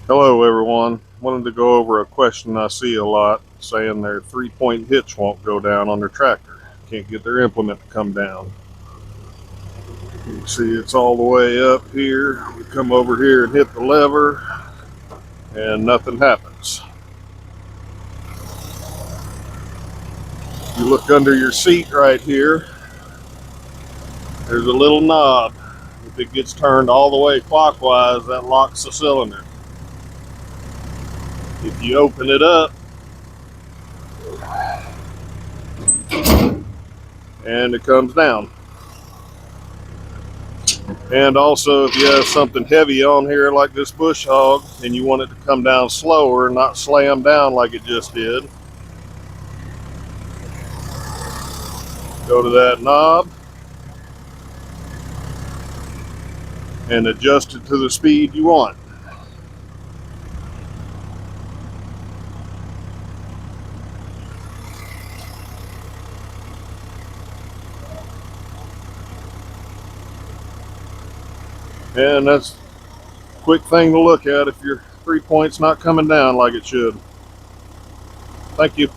Hello everyone. Wanted to go over a question I see a lot, saying their 3-point hitch won't go down on their tractor. Can't get their implement to come down. You can see it's all the way up here. We come over here and hit the lever and nothing happens. You look under your seat right here, there's a little knob. If it gets turned all the way clockwise, that locks the cylinder. If you open it up and it comes down. And also, if you have something heavy on here like this bush hog and you want it to come down slower, not slam down like it just did, go to that knob and adjust it to the speed you want. And that's a quick thing to look at if your 3-point's not coming down like it should. Thank you.